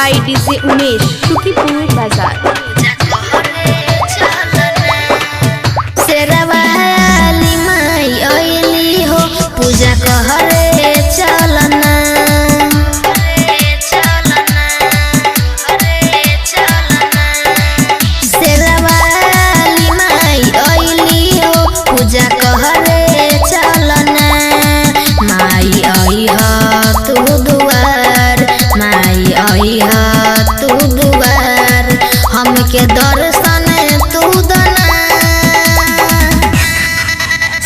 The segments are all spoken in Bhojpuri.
बाय डीजे उमेश सुखीपुर बाजार। शेरावाली माई आइली हो पूजा कहरे चलना। शेरावाली माई आइली हो पूजा कहरे चलना। माई आई ह तू दुआर, माई आई ह तू दुआर, हमके दर्शन तू दना।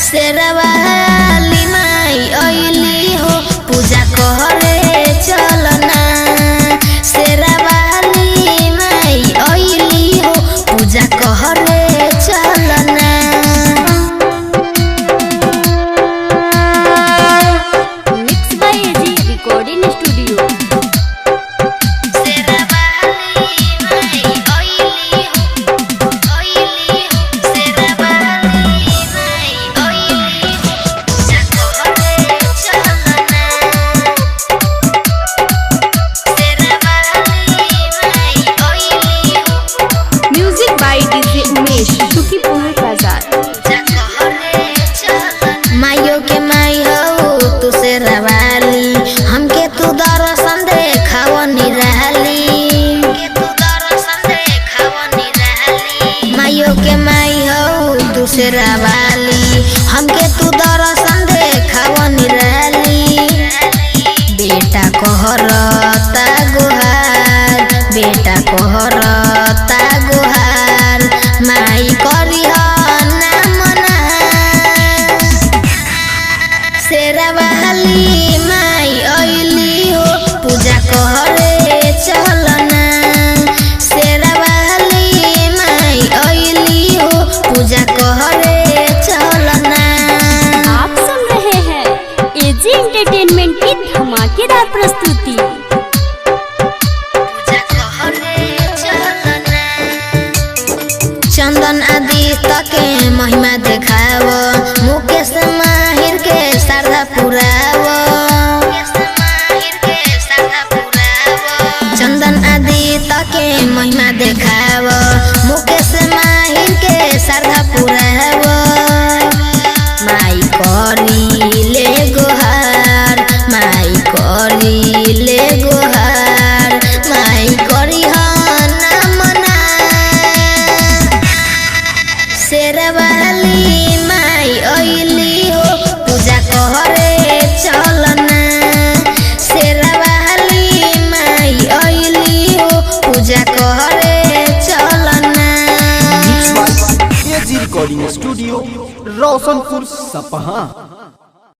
शेरावाली माई आइली हो पूजा कहरे चलना। शेरावाली माई आइली हो पूजा कहरे चलना। Mix by AG recording studio. Music by DJ Umesh Sukhipur Bazar. माइयो के माई हो तू शेरावाली, हमके तू दर्शन देखाव निराली। माइयो के माई हो तू शेरावाली, हमके तू दर्शन देखाव निराली। बेटा कहरता गुहार, बेटा कहरता गुहार, माई करिह ना मना। शेरावाली माई आइली हो पूजा कहरे चलना। शेरावाली माई आइली हो पूजा कहरे चलना। आप सुन रहे हैं एजी एंटरटेनमेंट की धमाकेदार प्रस्तुति। चंदन आदित्य के महिमा देखाव, मुकेश माहिर के श्रद्धा पुराव। चंदन आदित्य के महिमा देखाव, मुकेश माहिर के श्रद्धा पुराव। माई करी ले गोहार, माई करी ले गोहार, माई करी ना मना। शेरावाली माई आइली हो पूजा कहरे चलना। शेरावाली माई आइली हो पूजा कहरे चलना। एजी रिकॉर्डिंग स्टूडियो रोशनपुर सपहा।